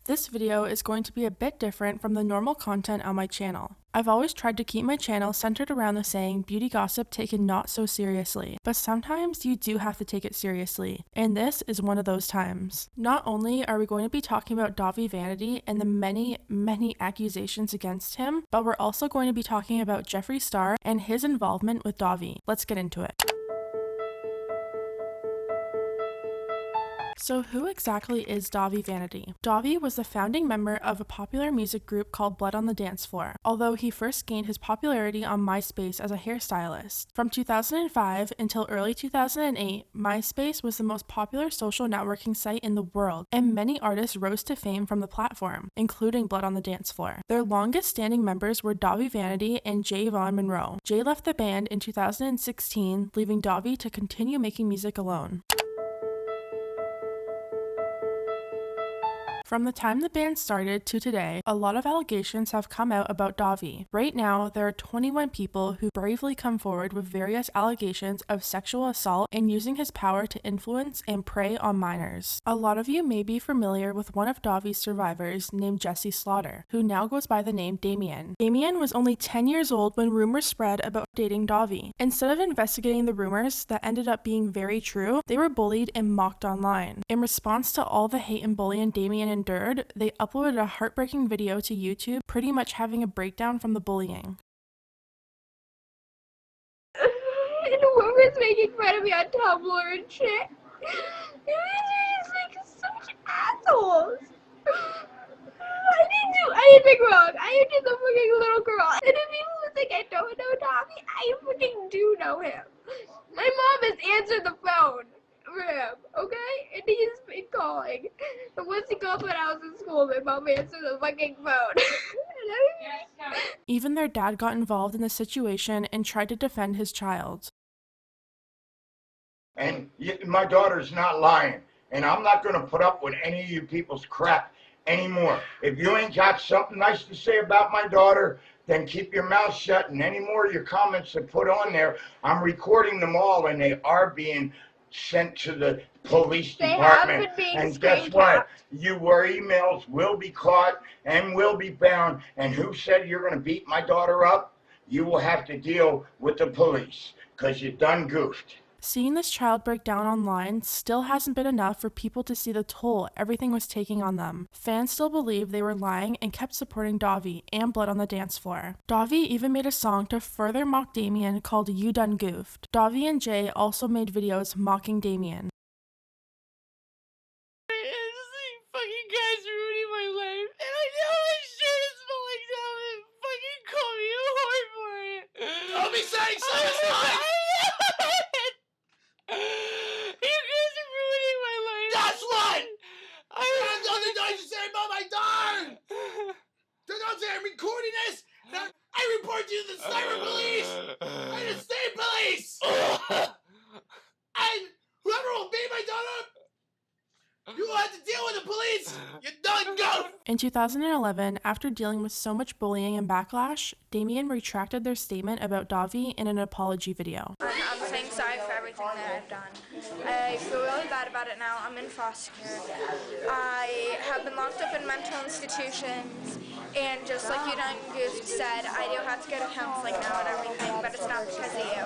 This video is going to be a bit different from the normal content on my channel. I've always tried to keep my channel centered around the saying beauty gossip taken not so seriously, but sometimes you do have to take it seriously, and this is one of those times. Not only are we going to be talking about Dahvie Vanity and the many accusations against him, but we're also going to be talking about Jeffree Star and his involvement with Dahvie. Let's get into it. So who exactly is Dahvie Vanity? Dahvie was the founding member of a popular music group called Blood on the Dance Floor, although he first gained his popularity on MySpace as a hairstylist. From 2005 until early 2008, MySpace was the most popular social networking site in the world, and many artists rose to fame from the platform, including Blood on the Dance Floor. Their longest standing members were Dahvie Vanity and J. Vaughn Monroe. Jay left the band in 2016, leaving Dahvie to continue making music alone. From the time the band started to today, a lot of allegations have come out about Dahvie. Right now, there are 21 people who bravely come forward with various allegations of sexual assault and using his power to influence and prey on minors. A lot of you may be familiar with one of Dahvie's survivors named Jesse Slaughter, who now goes by the name Damien. Damien was only 10 years old when rumors spread about dating Dahvie. Instead of investigating the rumors that ended up being very true, they were bullied and mocked online. In response to all the hate and bullying Damien endured, they uploaded a heartbreaking video to YouTube, pretty much having a breakdown from the bullying. And whoever's making fun of me on Tumblr and shit, these are just like such assholes. I didn't make wrong. I am just a fucking little girl. And if people who think I don't know Dahvie, I fucking do know him. My mom has answered the phone for him, okay? And he's been calling. And once he called when I was in school, my mom answered the fucking phone. Even their dad got involved in the situation and tried to defend his child. And my daughter's not lying. And I'm not going to put up with any of you people's crap anymore. If you ain't got something nice to say about my daughter, then keep your mouth shut. And any more of your comments that put on there, I'm recording them all, and they are being sent to the police department. And guess what? Your emails will be caught and will be found. And who said you're going to beat my daughter up? You will have to deal with the police, because you done goofed. Seeing this child break down online still hasn't been enough for people to see the toll everything was taking on them. Fans still believed they were lying and kept supporting Dahvie and Blood on the Dance Floor. Dahvie even made a song to further mock Damien called You Done Goofed. Dahvie and Jay also made videos mocking Damien. Fucking guys ruining my life, and I know my shirt is falling down and fucking call me a whore for it. Don't be saying so, it's fine. You guys are ruining my life. That's one. I have nothing nice to say about my daughter. Don't say I'm recording this. I report you to the cyber police and the state police. And whoever will beat my daughter up, you will have to deal with the police! You done go! In 2011, after dealing with so much bullying and backlash, Damien retracted their statement about Dahvie in an apology video. I'm saying sorry for everything that I've done. I feel really bad about it now. I'm in foster care. I have been locked up in mental institutions, and just like You Done Goofed said, I do have to go to counseling now and everything, but it's not because of you.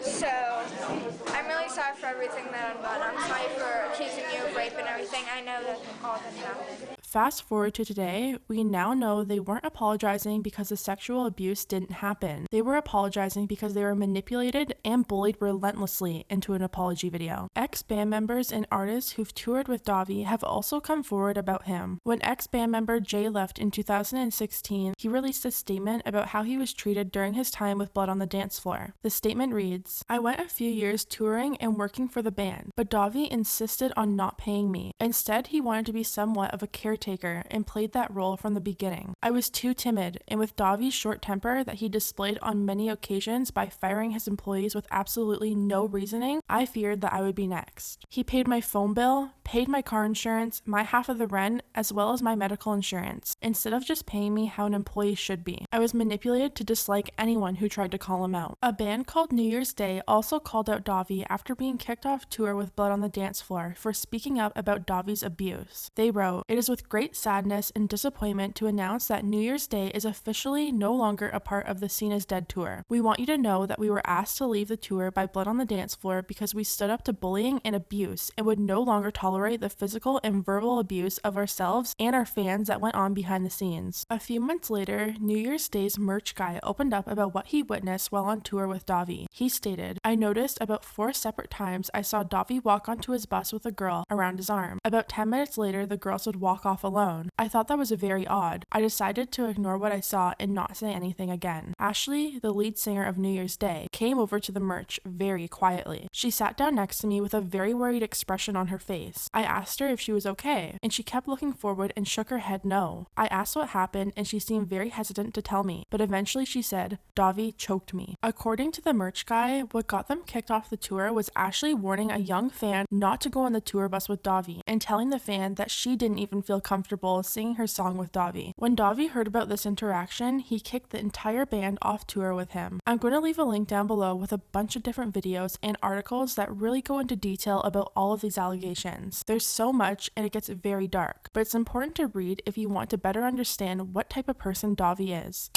So, I'm really sorry for everything that I've done. I'm sorry for accusing you of rape and everything. I know that all this happened. Fast forward to today, we now know they weren't apologizing because the sexual abuse didn't happen. They were apologizing because they were manipulated and bullied relentlessly into an apology video. Ex-band members and artists who've toured with Dahvie have also come forward about him. When ex-band member Jay left in 2016, he released a statement about how he was treated during his time with Blood on the Dance Floor. The statement reads, "I went a few years touring and working for the band, but Dahvie insisted on not paying me. Instead, he wanted to be somewhat of a caretaker and played that role from the beginning. I was too timid, and with Dahvie's short temper that he displayed on many occasions by firing his employees with absolutely no reasoning, I feared that I would be next. He paid my phone bill, paid my car insurance, my half of the rent, as well as my medical insurance, instead of just paying me how an employee should be. I was manipulated to dislike anyone who tried to call him out." A band called New Year's Day also called out Dahvie after being kicked off tour with Blood on the Dance Floor for speaking up about Dahvie's abuse. They wrote, "It is with with great sadness and disappointment to announce that New Year's Day is officially no longer a part of the Scene is Dead tour. We want you to know that we were asked to leave the tour by Blood on the Dance Floor because we stood up to bullying and abuse and would no longer tolerate the physical and verbal abuse of ourselves and our fans that went on behind the scenes. A few months later, New Year's Day's merch guy opened up about what he witnessed while on tour with Dahvie. He stated, "I noticed about 4 separate times I saw Dahvie walk onto his bus with a girl around his arm. About 10 minutes later, the girls would walk off alone. I thought that was very odd. I decided to ignore what I saw and not say anything again." Ashley, the lead singer of New Year's Day, came over to the merch very quietly. She sat down next to me with a very worried expression on her face. I asked her if she was okay, and she kept looking forward and shook her head no. I asked what happened, and she seemed very hesitant to tell me, but eventually she said, "Dahvie choked me." According to the merch guy, what got them kicked off the tour was Ashley warning a young fan not to go on the tour bus with Dahvie and telling the fan that she didn't even feel comfortable singing her song with Dahvie. When Dahvie heard about this interaction, he kicked the entire band off tour with him. I'm going to leave a link down below with a bunch of different videos and articles that really go into detail about all of these allegations. There's so much and it gets very dark, but it's important to read if you want to better understand what type of person Dahvie is.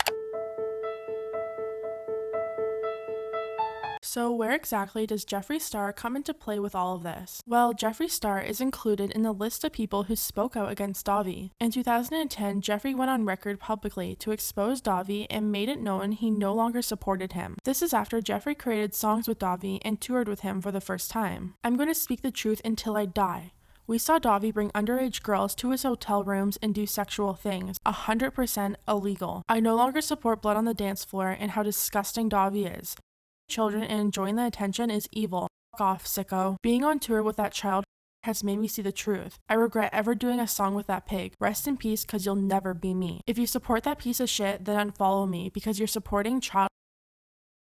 So where exactly does Jeffree Star come into play with all of this? Well, Jeffree Star is included in the list of people who spoke out against Dahvie. In 2010, Jeffree went on record publicly to expose Dahvie and made it known he no longer supported him. This is after Jeffree created songs with Dahvie and toured with him for the first time. "I'm going to speak the truth until I die. We saw Dahvie bring underage girls to his hotel rooms and do sexual things, 100% illegal. I no longer support Blood on the Dance Floor and how disgusting Dahvie is. Children and enjoying the attention is evil. Fuck off, sicko. Being on tour with that child has made me see the truth. I regret ever doing a song with that pig. Rest in peace, cause you'll never be me. If you support that piece of shit, then unfollow me because you're supporting child.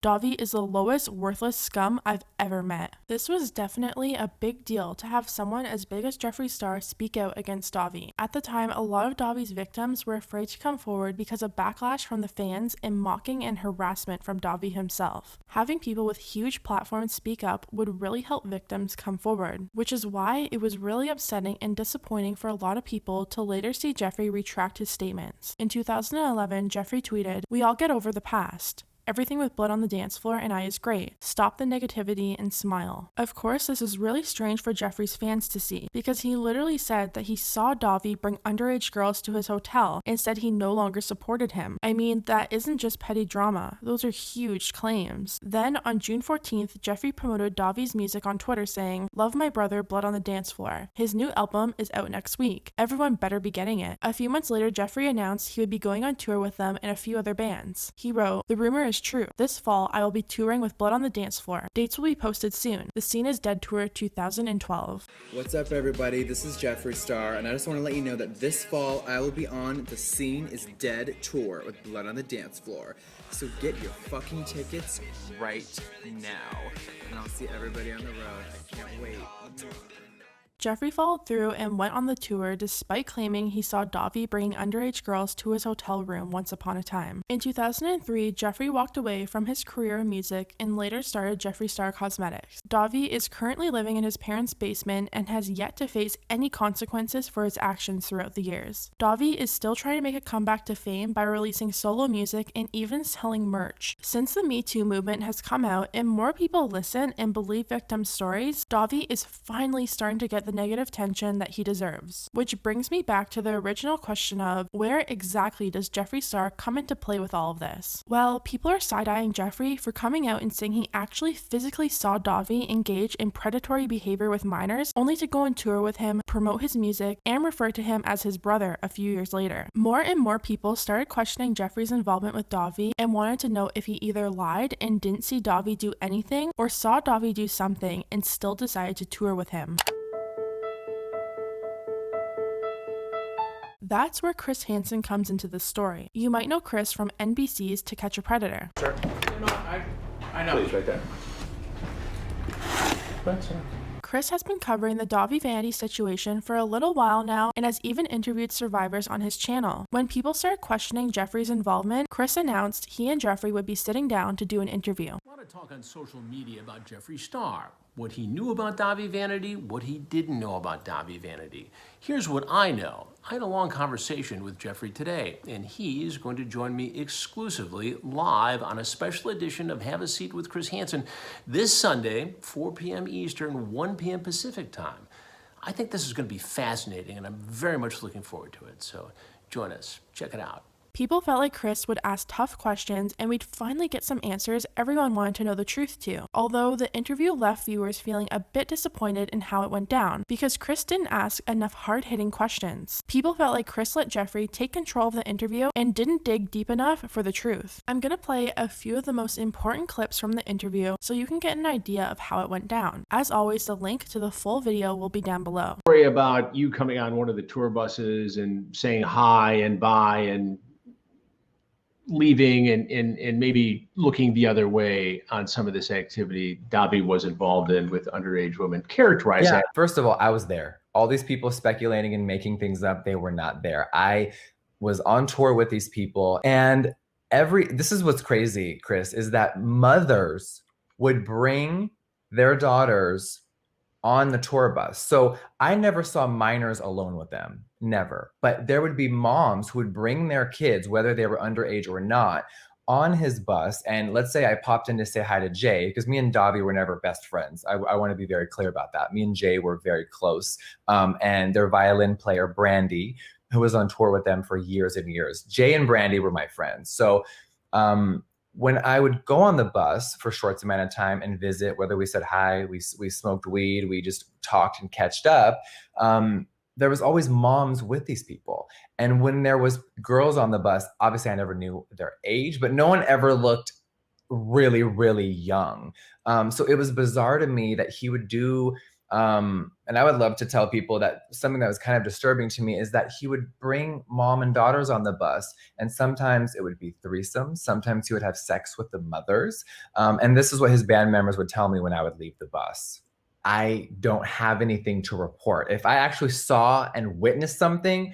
Dahvie is the lowest, worthless scum I've ever met." This was definitely a big deal to have someone as big as Jeffree Star speak out against Dahvie. At the time, a lot of Dahvie's victims were afraid to come forward because of backlash from the fans and mocking and harassment from Dahvie himself. Having people with huge platforms speak up would really help victims come forward, which is why it was really upsetting and disappointing for a lot of people to later see Jeffree retract his statements. In 2011, Jeffree tweeted, "We all get over the past. Everything with Blood on the Dance Floor and I is great. Stop the negativity and smile." Of course, this is really strange for Jeffree's fans to see, because he literally said that he saw Dahvie bring underage girls to his hotel and said he no longer supported him. I mean, that isn't just petty drama. Those are huge claims. Then, on June 14th, Jeffree promoted Dahvie's music on Twitter saying, "Love my brother, Blood on the Dance Floor. His new album is out next week. Everyone better be getting it." A few months later, Jeffree announced he would be going on tour with them and a few other bands. He wrote, "The rumor is true. This fall, I will be touring with Blood on the Dance Floor. Dates will be posted soon. The Scene is Dead Tour 2012. What's up, everybody? This is Jeffree Star, and I just want to let you know that this fall I will be on the Scene is Dead Tour with Blood on the Dance Floor. So get your fucking tickets right now. And I'll see everybody on the road. I can't wait. Jeffree followed through and went on the tour despite claiming he saw Dahvie bringing underage girls to his hotel room once upon a time. In 2003, Jeffree walked away from his career in music and later started Jeffree Star Cosmetics. Dahvie is currently living in his parents' basement and has yet to face any consequences for his actions throughout the years. Dahvie is still trying to make a comeback to fame by releasing solo music and even selling merch. Since the Me Too movement has come out and more people listen and believe victims' stories, Dahvie is finally starting to get the negative attention that he deserves. Which brings me back to the original question of, where exactly does Jeffree Star come into play with all of this? Well, people are side-eyeing Jeffree for coming out and saying he actually physically saw Dahvie engage in predatory behavior with minors, only to go on tour with him, promote his music, and refer to him as his brother a few years later. More and more people started questioning Jeffree's involvement with Dahvie and wanted to know if he either lied and didn't see Dahvie do anything, or saw Dahvie do something and still decided to tour with him. That's where Chris Hansen comes into the story. You might know Chris from NBC's To Catch a Predator. Sir? No, I know. Please, right there. Right, sir. Chris has been covering the Dahvie Vanity situation for a little while now and has even interviewed survivors on his channel. When people started questioning Jeffree's involvement, Chris announced he and Jeffree would be sitting down to do an interview. I want to talk on social media about Jeffree Star. what he knew about Dahvie Vanity, what he didn't know about Dahvie Vanity. Here's what I know. I had a long conversation with Jeffree today, and he's going to join me exclusively live on a special edition of Have a Seat with Chris Hansen this Sunday, 4 p.m. Eastern, 1 p.m. Pacific time. I think this is going to be fascinating, and I'm very much looking forward to it. So join us. Check it out. People felt like Chris would ask tough questions and we'd finally get some answers everyone wanted to know the truth to. Although the interview left viewers feeling a bit disappointed in how it went down because Chris didn't ask enough hard-hitting questions. People felt like Chris let Jeffree take control of the interview and didn't dig deep enough for the truth. I'm gonna play a few of the most important clips from the interview so you can get an idea of how it went down. As always, the link to the full video will be down below. Story about you coming on one of the tour buses and saying hi and bye and leaving and maybe looking the other way on some of this activity Dahvie was involved in with underage women. Characterize that. First of all, I was there. All these people speculating and making things up, they were not there. I was on tour with these people, and this is what's crazy, Chris, is that mothers would bring their daughters on the tour bus. So I never saw minors alone with them, never. But there would be moms who would bring their kids, whether they were underage or not, on his bus. And let's say I popped in to say hi to Jay, because me and Dahvie were never best friends. I want to be very clear about that. Me and Jay were very close. And their violin player, Brandy, who was on tour with them for years and years. Jay and Brandy were my friends. So when I would go on the bus for short amount of time and visit, whether we said hi, we smoked weed, we just talked and catched up, there was always moms with these people. And when there was girls on the bus, obviously I never knew their age, but no one ever looked really, really young. So it was bizarre to me that he would do, and I would love to tell people that something that was kind of disturbing to me is that he would bring mom and daughters on the bus, and sometimes it would be threesomes. Sometimes he would have sex with the mothers. And this is what his band members would tell me when I would leave the bus. I don't have anything to report. If I actually saw and witnessed something,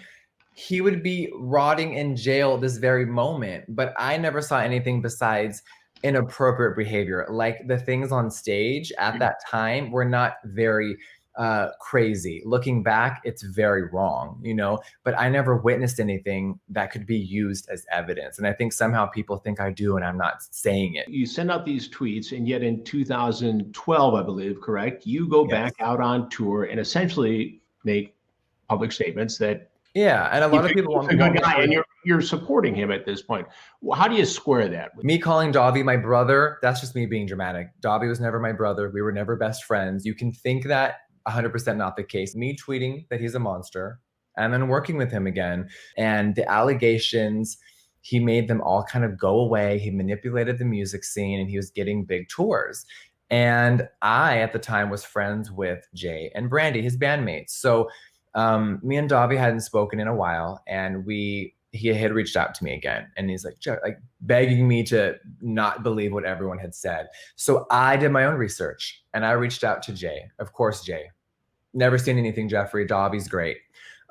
he would be rotting in jail this very moment. But I never saw anything besides inappropriate behavior. Like the things on stage at that time were not very crazy. Looking back, it's very wrong, you know, but I never witnessed anything that could be used as evidence. And I think somehow people think I do, and I'm not saying it. You send out these tweets, and yet in 2012, I believe, correct, you go back out on tour and essentially make public statements that and a lot of people want a good guy, and you're supporting him at this point. Well, how do you square that? Me calling Dahvie my brother, that's just me being dramatic. Dahvie was never my brother. We were never best friends. You can think that, 100% not the case. Me tweeting that he's a monster and then working with him again. And the allegations, he made them all kind of go away. He manipulated the music scene and he was getting big tours. And I, at the time, was friends with Jay and Brandy, his bandmates. So me and Dahvie hadn't spoken in a while, and he had reached out to me again, and he's like begging me to not believe what everyone had said. So I did my own research, and I reached out to Jay. Of course, Jay. Never seen anything, Jeffree. Dahvie's great.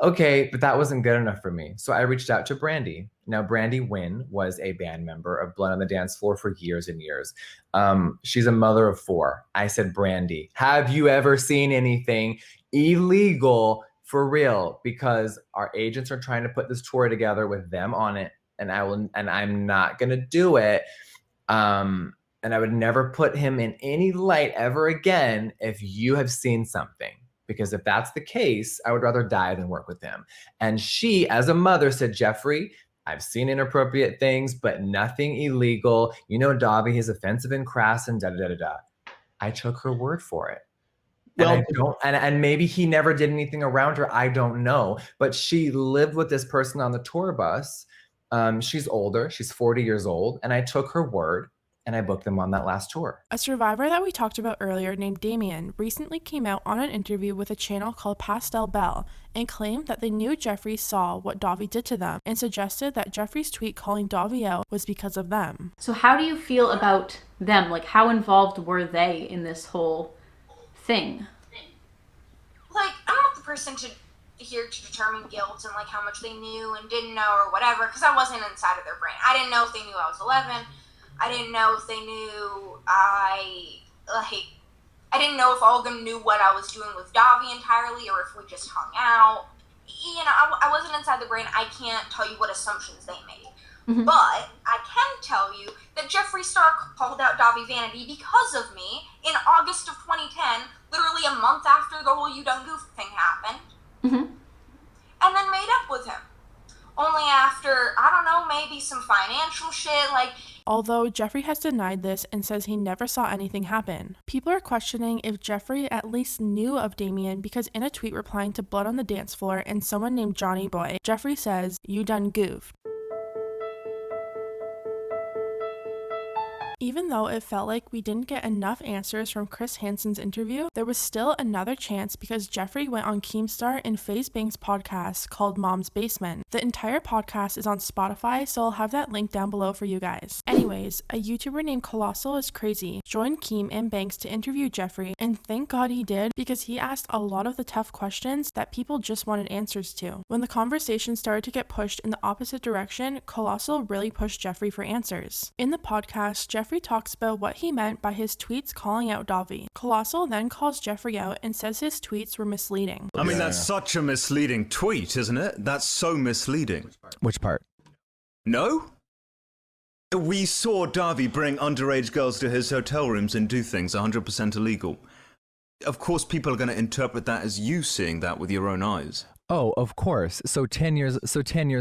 Okay, but that wasn't good enough for me. So I reached out to Brandy. Now, Brandy Wynn was a band member of Blood on the Dance Floor for years and years. She's a mother of 4. I said, Brandy, have you ever seen anything illegal for real? Because our agents are trying to put this tour together with them on it, and I'm not gonna do it. And I would never put him in any light ever again if you have seen something. Because if that's the case, I would rather die than work with him. And she, as a mother, said, Jeffree, I've seen inappropriate things, but nothing illegal. You know, Dahvie is offensive and crass and da-da-da-da-da. I took her word for it. Well, and maybe he never did anything around her. I don't know. But she lived with this person on the tour bus. She's older. She's 40 years old. And I took her word, and I booked them on that last tour. A survivor that we talked about earlier named Damien recently came out on an interview with a channel called Pastel Belle and claimed that they knew Jeffree saw what Dahvie did to them and suggested that Jeffree's tweet calling Dahvie out was because of them. So how do you feel about them? Like, how involved were they in this whole thing? Like, I'm not the person here to determine guilt and like how much they knew and didn't know or whatever, because I wasn't inside of their brain. I didn't know if they knew I was 11. I didn't know if they knew I I didn't know if all of them knew what I was doing with Dahvie entirely, or if we just hung out. You know, I wasn't inside the brain. I can't tell you what assumptions they made. Mhm. But I can tell you that Jeffree Star called out Dahvie Vanity because of me in August of 2010, literally a month after the whole You Done Goof thing happened, Mhm. and then made up with him. Only after, I don't know, maybe some financial shit, like... Although Jeffree has denied this and says he never saw anything happen. People are questioning if Jeffree at least knew of Damien because in a tweet replying to Blood on the Dance Floor and someone named Johnny Boy, Jeffree says, "You done goofed." Even though it felt like we didn't get enough answers from Chris Hansen's interview, there was still another chance because Jeffree went on Keem Star and FaZe Banks' podcast called Mom's Basement. The entire podcast is on Spotify, so I'll have that link down below for you guys. Anyways, a YouTuber named Colossal is Crazy joined Keem and Banks to interview Jeffree, and thank God he did because he asked a lot of the tough questions that people just wanted answers to. When the conversation started to get pushed in the opposite direction, Colossal really pushed Jeffree for answers. In the podcast, Jeffree talks about what he meant by his tweets calling out Dahvie. Colossal then calls Jeffree out and says his tweets were misleading. I mean, that's such a misleading tweet, isn't it? That's so misleading. Which part? No? We saw Dahvie bring underage girls to his hotel rooms and do things 100% illegal. Of course, people are going to interpret that as you seeing that with your own eyes. Oh, of course. So 10 years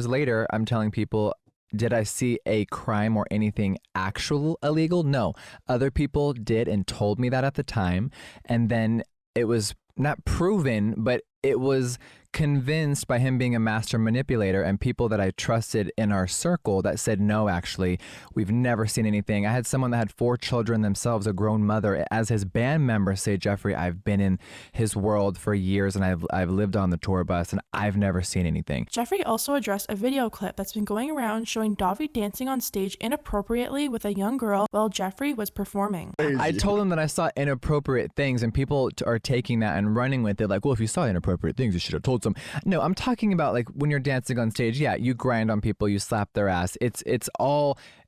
later, I'm telling people, did I see a crime or anything actual illegal? No. Other people did and told me that at the time. And then it was not proven, but it was convinced by him being a master manipulator and people that I trusted in our circle that said, no, actually, we've never seen anything. I had someone that had 4 children themselves, a grown mother, as his band member say, Jeffree, I've been in his world for years and I've lived on the tour bus and I've never seen anything. Jeffree also addressed a video clip that's been going around showing Dahvie dancing on stage inappropriately with a young girl while Jeffree was performing. I told him that I saw inappropriate things and people are taking that and running with it like, well, if you saw inappropriate things, you should have told some. No, I'm talking about like when you're dancing on stage, yeah, you grind on people, you slap their ass. It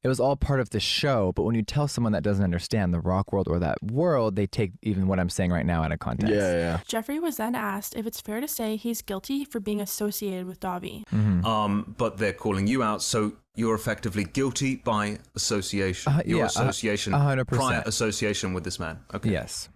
was all part of the show, but when you tell someone that doesn't understand the rock world or that world, they take even what I'm saying right now out of context. Yeah. Jeffree was then asked if it's fair to say he's guilty for being associated with Dahvie. But they're calling you out, so you're effectively guilty by association. Your association, 100%. Prior association with this man. Okay. Yes.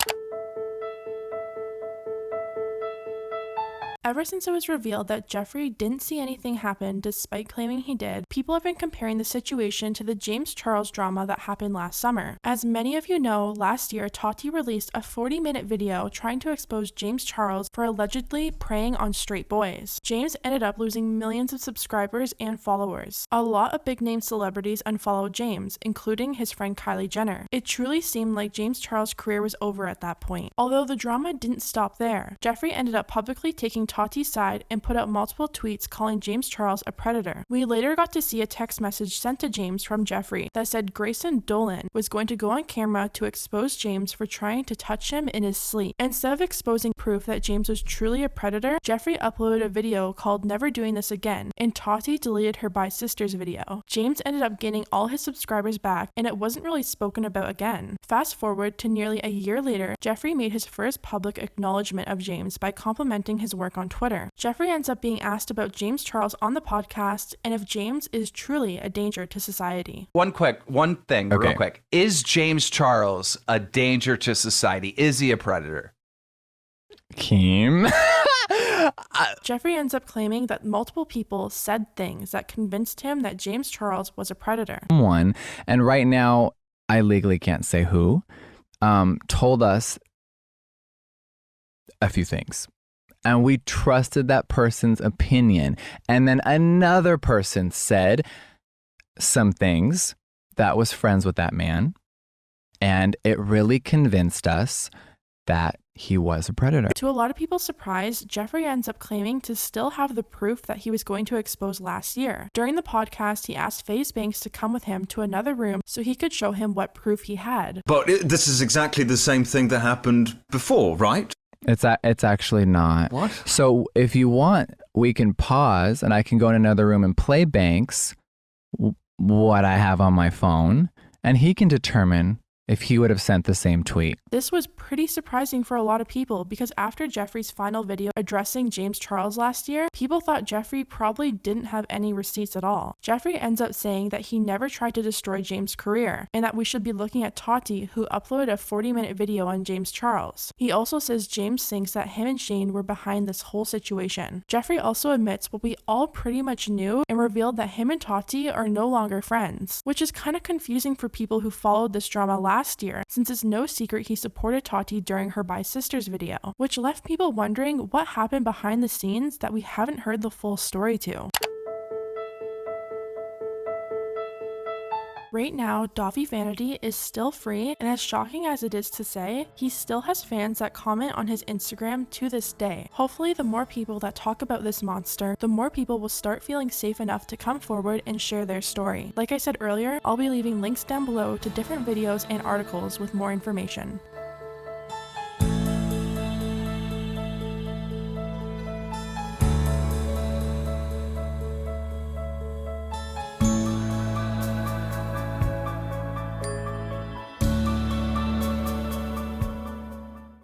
Ever since it was revealed that Jeffree didn't see anything happen despite claiming he did, people have been comparing the situation to the James Charles drama that happened last summer. As many of you know, last year Tati released a 40-minute video trying to expose James Charles for allegedly preying on straight boys. James ended up losing millions of subscribers and followers. A lot of big-name celebrities unfollowed James, including his friend Kylie Jenner. It truly seemed like James Charles' career was over at that point. Although the drama didn't stop there, Jeffree ended up publicly taking Tati's side and put out multiple tweets calling James Charles a predator. We later got to see a text message sent to James from Jeffree that said Grayson Dolan was going to go on camera to expose James for trying to touch him in his sleep. Instead of exposing proof that James was truly a predator, Jeffree uploaded a video called Never Doing This Again, and Tati deleted her Bye Sisters video. James ended up gaining all his subscribers back, and it wasn't really spoken about again. Fast forward to nearly a year later, Jeffree made his first public acknowledgement of James by complimenting his work on Twitter. Jeffree ends up being asked about James Charles on the podcast and if James is truly a danger to society. One thing, real quick. Is James Charles a danger to society? Is he a predator? Keem. Jeffree ends up claiming that multiple people said things that convinced him that James Charles was a predator. Someone, and right now I legally can't say who, told us a few things. And we trusted that person's opinion. And then another person said some things that was friends with that man. And it really convinced us that he was a predator. To a lot of people's surprise, Jeffree ends up claiming to still have the proof that he was going to expose last year. During the podcast, he asked FaZe Banks to come with him to another room so he could show him what proof he had. But this is exactly the same thing that happened before, right? It's actually not. What? So if you want, we can pause and I can go in another room and play Banks what I have on my phone, and he can determine if he would have sent the same tweet. This was pretty surprising for a lot of people because after Jeffree's final video addressing James Charles last year, people thought Jeffree probably didn't have any receipts at all. Jeffree ends up saying that he never tried to destroy James' career and that we should be looking at Tati, who uploaded a 40-minute video on James Charles. He also says James thinks that him and Shane were behind this whole situation. Jeffree also admits what we all pretty much knew and revealed that him and Tati are no longer friends, which is kind of confusing for people who followed this drama last year, since it's no secret he supported Tati during her Bye Sisters video, which left people wondering what happened behind the scenes that we haven't heard the full story to. Right now, Dahvie Vanity is still free, and as shocking as it is to say, he still has fans that comment on his Instagram to this day. Hopefully, the more people that talk about this monster, the more people will start feeling safe enough to come forward and share their story. Like I said earlier, I'll be leaving links down below to different videos and articles with more information.